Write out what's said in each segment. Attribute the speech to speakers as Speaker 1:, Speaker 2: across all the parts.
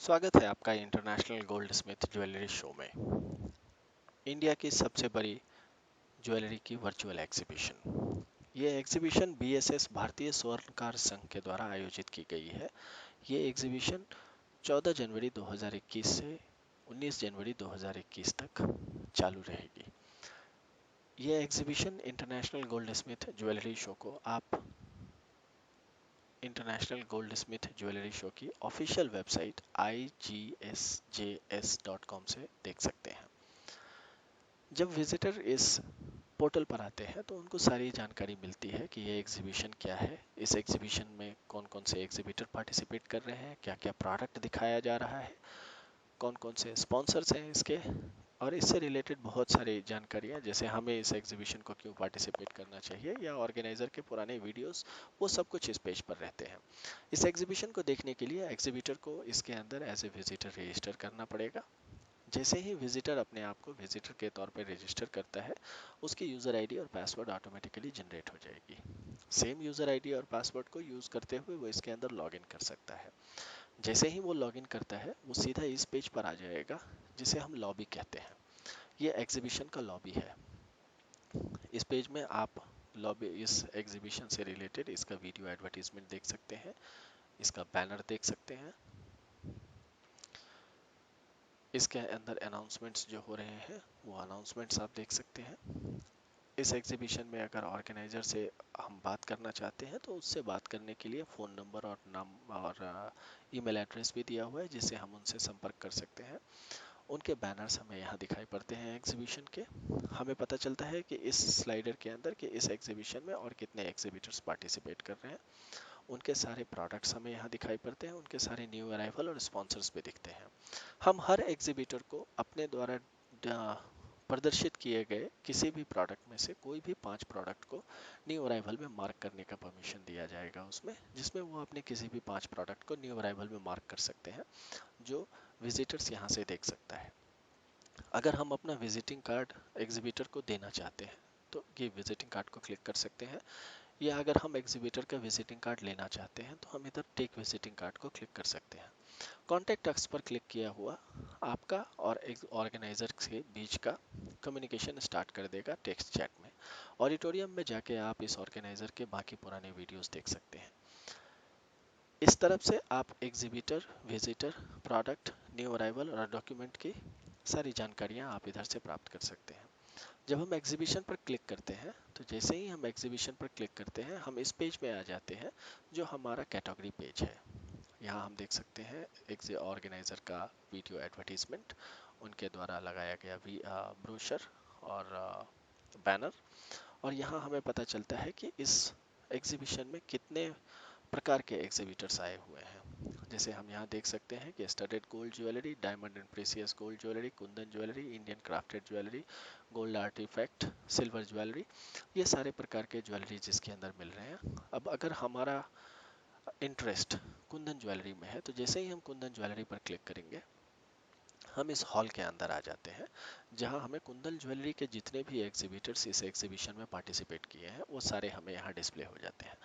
Speaker 1: स्वागत है आपका international gold Smith jewellery show में। इंडिया की सबसे बड़ी ज्वेलरी की वर्चुअल एग्जीबिशन। ये एग्जीबिशन बीएसएस भारतीय स्वर्णकार संघ के द्वारा आयोजित की गई है। ये एग्जीबिशन 14 जनवरी 2021 से 19 जनवरी 2021 तक चालू रहेगी। ये exhibition international gold Smith jewellery show को आप international gold Smith jewellery show की ऑफिशियल वेबसाइट igsjs.com से देख सकते हैं। जब विजिटर इस पोर्टल पर आते हैं तो उनको सारी जानकारी मिलती है कि ये एग्जीबिशन क्या है, इस एग्जीबिशन में कौन कौन से एग्जीबिटर पार्टिसिपेट कर रहे हैं, क्या क्या प्रोडक्ट दिखाया जा रहा है, कौन कौन से स्पॉन्सर्स हैं इसके, और इससे रिलेटेड बहुत सारी जानकारियाँ, जैसे हमें इस एग्जीबिशन को क्यों पार्टिसिपेट करना चाहिए या ऑर्गेनाइजर के पुराने वीडियोस, वो सब कुछ इस पेज पर रहते हैं। इस एग्जीबिशन को देखने के लिए एग्जीबिटर को इसके अंदर एज ए विजिटर रजिस्टर करना पड़ेगा। जैसे ही विजिटर अपने आप को विजिटर के तौर पर रजिस्टर करता है, उसकी यूज़र आईडी और पासवर्ड ऑटोमेटिकली जनरेट हो जाएगी। सेम यूज़र आईडी और पासवर्ड को यूज़ करते हुए वो इसके अंदर लॉगिन कर सकता है। जैसे ही वो लॉगिन करता है वो सीधा इस पेज पर आ जाएगा जिसे हम लॉबी कहते हैं। ये एग्जीबिशन का लॉबी है। इस पेज में आप लॉबी, इस एग्जीबिशन से रिलेटेड इसका वीडियो एडवर्टीजमेंट देख सकते हैं, इसका बैनर देख सकते हैं, इसके अंदर अनाउंसमेंट्स जो हो रहे हैं वो अनाउंसमेंट्स आप देख सकते हैं। इस एग्जीबिशन में अगर ऑर्गेनाइजर से हम बात करना चाहते हैं तो उससे बात करने के लिए फ़ोन नंबर और नाम और ईमेल एड्रेस भी दिया हुआ है जिससे हम उनसे संपर्क कर सकते हैं। उनके बैनर्स हमें यहाँ दिखाई पड़ते हैं एग्जीबिशन के। हमें पता चलता है कि इस स्लाइडर के अंदर कि इस एग्जीबिशन में और कितने एग्जीबिटर्स पार्टिसिपेट कर रहे हैं। उनके सारे प्रोडक्ट्स हमें यहाँ दिखाई पड़ते हैं, उनके सारे न्यू अराइवल और स्पॉन्सर्स भी दिखते हैं। हम हर एग्जीबिटर को अपने द्वारा प्रदर्शित किए गए किसी भी प्रोडक्ट में से कोई भी 5 प्रोडक्ट को न्यू अराइवल में मार्क करने का परमिशन दिया जाएगा उसमें, जिसमें वो अपने किसी भी 5 प्रोडक्ट को न्यू अराइवल में मार्क कर सकते हैं, जो विजिटर्स यहाँ से देख सकता है। अगर हम अपना विजिटिंग कार्ड एग्जीबिटर को देना चाहते हैं तो ये विजिटिंग कार्ड को क्लिक कर सकते हैं, या अगर हम एग्जीबिटर का विजिटिंग कार्ड लेना चाहते हैं तो हम इधर टेक विजिटिंग कार्ड को क्लिक कर सकते हैं। कॉन्टैक्ट अक्स पर क्लिक किया हुआ आपका और एक ऑर्गेनाइजर के बीच का कम्युनिकेशन स्टार्ट कर देगा टेक्स्ट चैट में। ऑडिटोरियम में जाके आप इस ऑर्गेनाइजर के बाकी पुराने वीडियोस देख सकते हैं। इस तरफ से आप exhibitor, visitor, product, new arrival और डॉक्यूमेंट की सारी जानकारियां आप इधर से प्राप्त कर सकते हैं। जब हम एग्जीबिशन पर क्लिक करते हैं तो जैसे ही हम एग्जीबिशन पर क्लिक करते हैं हम इस पेज में आ जाते हैं जो हमारा कैटेगरी पेज है। यहाँ हम देख सकते हैं एक ऑर्गेनाइजर का वीडियो एडवर्टीजमेंट, उनके द्वारा लगाया गया ब्रोशर और बैनर, और यहाँ हमें पता चलता है कि इस एग्जीबिशन में कितने प्रकार के एग्जीबिटर्स आए हुए हैं। जैसे हम यहाँ देख सकते हैं कि studded gold jewellery, diamond and precious gold jewellery, kundan jewellery, Indian crafted jewellery, gold artifact, silver jewellery, ये सारे प्रकार के ज्वेलरी जिसके अंदर मिल रहे हैं। अब अगर हमारा इंटरेस्ट कुंदन ज्वेलरी में है तो जैसे ही हम कुंदन ज्वेलरी पर क्लिक करेंगे हम इस हॉल के अंदर आ जाते हैं, जहां हमें कुंदन ज्वेलरी के जितने भी एग्जीबिटर्स इस एग्जीबिशन में पार्टिसिपेट किए हैं वो सारे हमें यहाँ डिस्प्ले हो जाते हैं।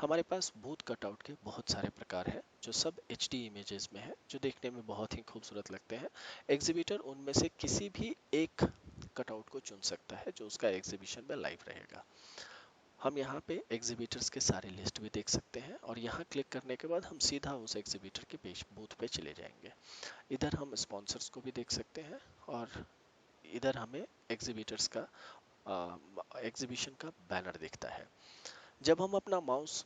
Speaker 1: हमारे पास बूथ कटआउट के बहुत सारे प्रकार हैं जो सब HD इमेजेस में है, जो देखने में बहुत ही खूबसूरत लगते हैं। एग्जीबिटर उनमें से किसी भी एक कटआउट को चुन सकता है जो उसका एग्जीबिशन में लाइव रहेगा। हम यहाँ पे एग्जीबिटर्स के सारे लिस्ट भी देख सकते हैं और यहाँ क्लिक करने के बाद हम सीधा उस एग्जीबिटर के पेज बूथ पे चले जाएंगे। इधर हम स्पॉन्सर्स को भी देख सकते हैं और इधर हमें एग्जीबिटर्स का एग्जीबिशन का बैनर दिखता है। जब हम अपना माउस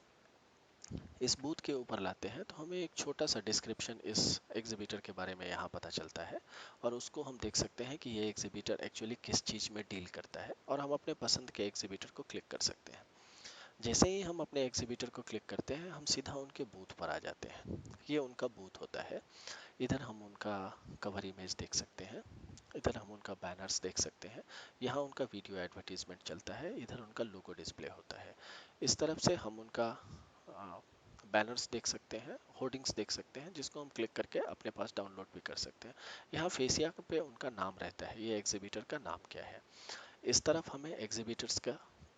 Speaker 1: इस बूथ के ऊपर लाते हैं तो हमें एक छोटा सा डिस्क्रिप्शन इस एग्जीबिटर के बारे में यहाँ पता चलता है, और उसको हम देख सकते हैं कि ये एग्जीबिटर एक्चुअली किस चीज़ में डील करता है, और हम अपने पसंद के एग्जीबिटर को क्लिक कर सकते हैं। जैसे ही हम अपने एग्जीबिटर को क्लिक करते हैं हम सीधा उनके बूथ पर आ जाते हैं। ये उनका बूथ होता है। इधर हम उनका कवर इमेज देख सकते हैं, इधर हम उनका बैनर्स देख सकते हैं, यहाँ उनका वीडियो एडवर्टीजमेंट चलता है, इधर उनका लोगो डिस्प्ले होता है। इस तरफ से हम उनका बैनर्स देख सकते हैं, होर्डिंग्स देख सकते हैं, जिसको हम क्लिक करके अपने पास डाउनलोड भी कर सकते हैं। यहाँ फेसिया पे उनका नाम रहता है, ये एग्जीबिटर का नाम क्या है। इस तरफ हमें एग्जीबिटर्स का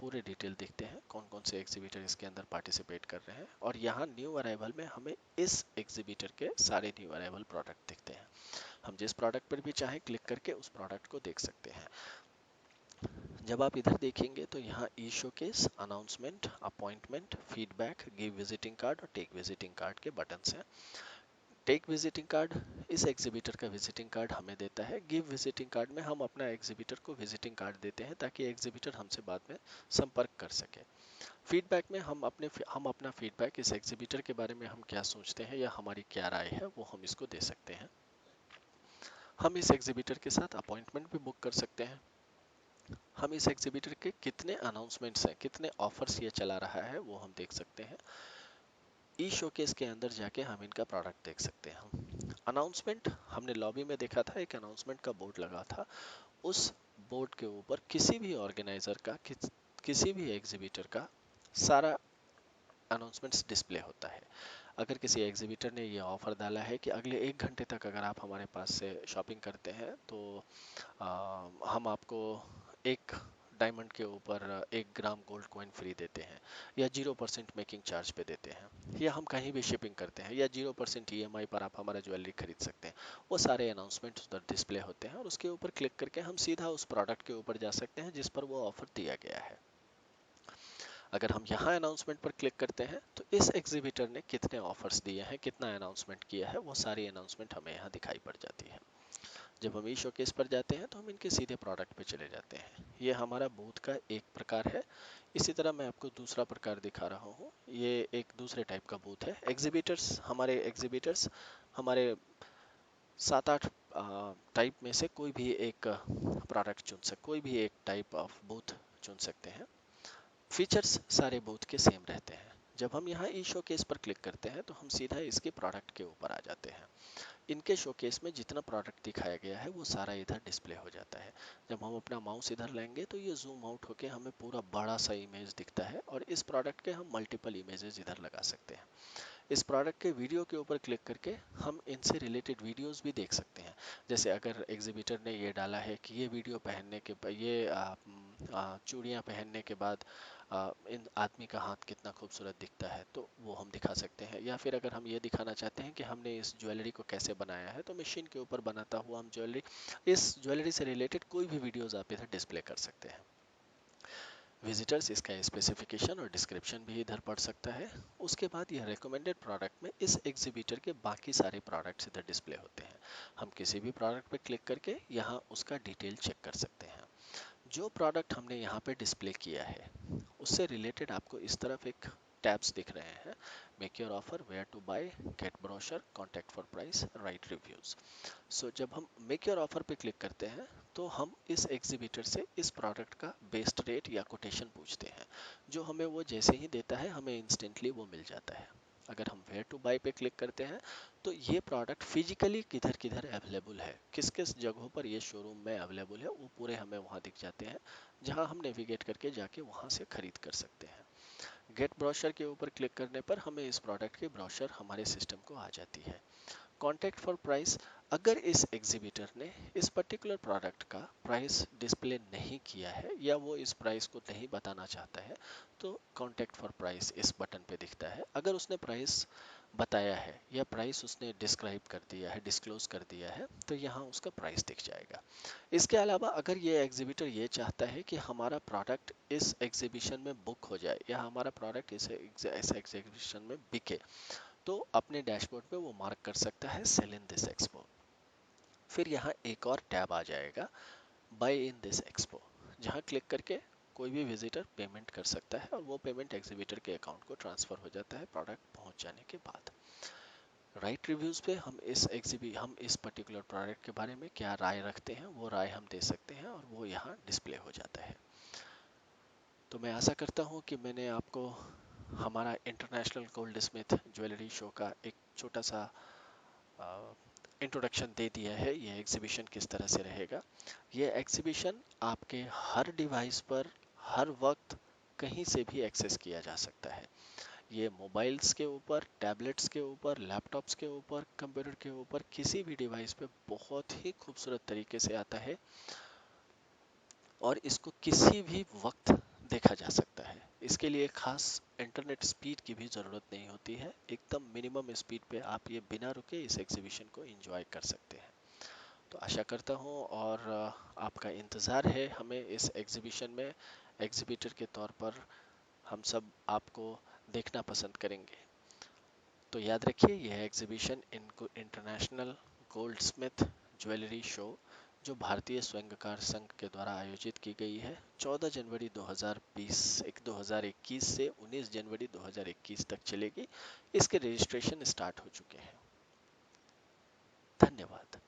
Speaker 1: पूरे डिटेल देखते हैं कौन कौन से एग्जीबिटर इसके अंदर पार्टिसिपेट कर रहे हैं, और यहाँ न्यू अराइवल में हमें इस एग्जीबिटर के सारे न्यू अराइवल प्रोडक्ट दिखते हैं। हम जिस प्रोडक्ट पर भी चाहें क्लिक करके उस प्रोडक्ट को देख सकते हैं। जब आप इधर देखेंगे तो यहाँ E showcase, announcement, appointment, feedback, give visiting card और टेक विजिटिंग कार्ड के बटन्स हैं। टेक विजिटिंग कार्ड इस एग्जीबिटर का विजिटिंग कार्ड हमें देता है। गिव विजिटिंग कार्ड में हम अपना एग्जीबिटर को विजिटिंग कार्ड देते हैं ताकि एग्जीबिटर हमसे बाद में संपर्क कर सके। फीडबैक में हम अपना फीडबैक इस एग्जीबिटर के बारे में हम क्या सोचते हैं या हमारी क्या राय है वो हम इसको दे सकते हैं। हम इस एग्जीबिटर के साथ अपॉइंटमेंट भी बुक कर सकते हैं। हम इस एग्जीबिटर के कितने अनाउंसमेंट्स हैं, कितने ऑफर्स ये चला रहा है वो हम देख सकते हैं। ई शोकेस के अंदर जाके हम इनका प्रोडक्ट देख सकते हैं। अनाउंसमेंट हमने लॉबी में देखा था, एक अनाउंसमेंट का बोर्ड लगा था। उस बोर्ड के ऊपर किसी भी ऑर्गेनाइजर का किसी भी एग्जीबिटर का सारा अनाउंसमेंट्स डिस्प्ले होता है। अगर किसी एग्जीबिटर ने ये ऑफर डाला है कि अगले 1 घंटे तक अगर आप हमारे पास से शॉपिंग करते हैं तो हम आपको एक डायमंड के ऊपर 1 ग्राम गोल्ड कॉइन फ्री देते हैं, या 0% मेकिंग चार्ज पे देते हैं, या हम कहीं भी शिपिंग करते हैं, या 0% ईएमआई पर आप हमारा ज्वेलरी खरीद सकते हैं, वो सारे अनाउंसमेंट उधर डिस्प्ले होते हैं और उसके ऊपर क्लिक करके हम सीधा उस प्रोडक्ट के ऊपर जा सकते हैं जिस पर वो ऑफर दिया गया है। अगर हम यहाँ अनाउंसमेंट पर क्लिक करते हैं तो इस एग्जीबिटर ने कितने ऑफर्स दिए हैं, कितना अनाउंसमेंट किया है, वो सारी अनाउंसमेंट हमें यहाँ दिखाई पड़ जाती है। जब हम ई शोकेस पर जाते हैं तो हम इनके सीधे प्रोडक्ट पे चले जाते हैं। ये हमारा बूथ का एक प्रकार है। इसी तरह मैं आपको दूसरा प्रकार दिखा रहा हूँ। ये एक दूसरे टाइप का बूथ है। एग्जीबिटर्स हमारे 7-8 टाइप में से कोई भी एक प्रोडक्ट कोई भी एक टाइप ऑफ बूथ चुन सकते हैं। फीचर्स सारे बूथ के सेम रहते हैं। जब हम यहाँ ई शोकेस पर क्लिक करते हैं तो हम सीधा इसके प्रोडक्ट के ऊपर आ जाते हैं। इनके शोकेस में जितना प्रोडक्ट दिखाया गया है वो सारा इधर डिस्प्ले हो जाता है। जब हम अपना माउस इधर लेंगे तो ये जूम आउट होके हमें पूरा बड़ा सा इमेज दिखता है, और इस प्रोडक्ट के हम मल्टीपल इमेजेस इधर लगा सकते हैं। इस प्रोडक्ट के वीडियो के ऊपर क्लिक करके हम इनसे रिलेटेड वीडियोस भी देख सकते हैं। जैसे अगर एग्जीबिटर ने ये डाला है कि ये वीडियो पहनने के ये चूड़ियाँ पहनने के बाद इन आदमी का हाथ कितना खूबसूरत दिखता है, तो वो हम दिखा सकते हैं। या फिर अगर हम ये दिखाना चाहते हैं कि हमने इस ज्वेलरी को कैसे बनाया है, तो मशीन के ऊपर बनाता हुआ हम इस ज्वेलरी से रिलेटेड कोई भी वीडियोस आप इधर डिस्प्ले कर सकते हैं। विजिटर्स इसका स्पेसिफिकेशन और डिस्क्रिप्शन भी इधर पढ़ सकता है। उसके बाद यह रिकमेंडेड प्रोडक्ट में इस एग्जीबिटर के बाकी सारे प्रोडक्ट्स इधर डिस्प्ले होते हैं। हम किसी भी प्रोडक्ट पे क्लिक करके यहाँ उसका डिटेल चेक कर सकते हैं। जो प्रोडक्ट हमने यहाँ पे डिस्प्ले किया है उससे रिलेटेड आपको इस तरफ एक टैब्स दिख रहे हैं। Make your offer, where to buy, get brochure, contact for price, write reviews. So जब हम मेक योर ऑफर पे क्लिक करते हैं तो हम इस एग्जीबिटर से इस प्रोडक्ट का बेस्ट रेट या कोटेशन पूछते हैं, जो हमें वो जैसे ही देता है हमें इंस्टेंटली वो मिल जाता है। अगर हम वेयर टू बाय पे क्लिक करते हैं तो ये प्रोडक्ट फिजिकली किधर किधर अवेलेबल है, किस किस जगहों पर ये शोरूम में अवेलेबल है, वो पूरे हमें वहाँ दिख जाते हैं, जहाँ हम नेविगेट करके जाके वहाँ से खरीद कर सकते हैं। गेट ब्रोशर के ऊपर क्लिक करने पर हमें इस प्रोडक्ट की ब्रोशर हमारे सिस्टम को आ जाती है। कॉन्टैक्ट फॉर प्राइस, अगर इस एग्जीबिटर ने इस पर्टिकुलर प्रोडक्ट का प्राइस डिस्प्ले नहीं किया है या वो इस प्राइस को नहीं बताना चाहता है, तो कॉन्टैक्ट फॉर प्राइस इस बटन पे दिखता है। अगर उसने प्राइस बताया है या प्राइस उसने डिस्क्राइब कर दिया है, डिस्क्लोज कर दिया है, तो यहाँ उसका प्राइस दिख जाएगा। इसके अलावा अगर ये एग्जीबिटर ये चाहता है कि हमारा प्रोडक्ट इस एग्जीबिशन में बुक हो जाए या हमारा प्रोडक्ट इस एग्जीबिशन में बिके, तो अपने डैशबोर्ड पे वो मार्क कर सकता है सेल इन दिस एक्सपो। फिर यहाँ एक और टैब आ जाएगा, बाय इन दिस एक्सपो, जहाँ क्लिक करके कोई भी विजिटर पेमेंट कर सकता है और वो पेमेंट एग्जीबिटर के अकाउंट को ट्रांसफर हो जाता है प्रोडक्ट पहुँच जाने के बाद। राइट रिव्यूज़ पे हम इस पर्टिकुलर प्रोडक्ट के बारे में क्या राय रखते हैं वो राय हम दे सकते हैं और वो यहाँ डिस्प्ले हो जाता है। तो मैं आशा करता हूँ कि मैंने आपको हमारा international gold Smith jewellery show का एक छोटा सा इंट्रोडक्शन दे दिया है। ये एग्जीबिशन किस तरह से रहेगा। ये एग्जीबिशन आपके हर डिवाइस पर हर वक्त कहीं से भी एक्सेस किया जा सकता है। ये मोबाइल्स के ऊपर, टैबलेट्स के ऊपर, लैपटॉप्स के ऊपर, कंप्यूटर के ऊपर, किसी भी डिवाइस पे बहुत ही खूबसूरत तरीके से आता है और इसको किसी भी वक्त देखा जा सकता है। इसके लिए खास इंटरनेट स्पीड की भी ज़रूरत नहीं होती है, एकदम मिनिमम स्पीड पे आप ये बिना रुके इस एग्जीबिशन को एंजॉय कर सकते हैं। तो आशा करता हूँ और आपका इंतज़ार है हमें इस एग्जीबिशन में। एग्जीबिटर के तौर पर हम सब आपको देखना पसंद करेंगे। तो याद रखिए यह exhibition international gold Smith jewellery show जो भारतीय स्वयंकार संघ के द्वारा आयोजित की गई है 14 जनवरी 2021 से 19 जनवरी 2021 तक चलेगी। इसके रजिस्ट्रेशन स्टार्ट हो चुके हैं। धन्यवाद।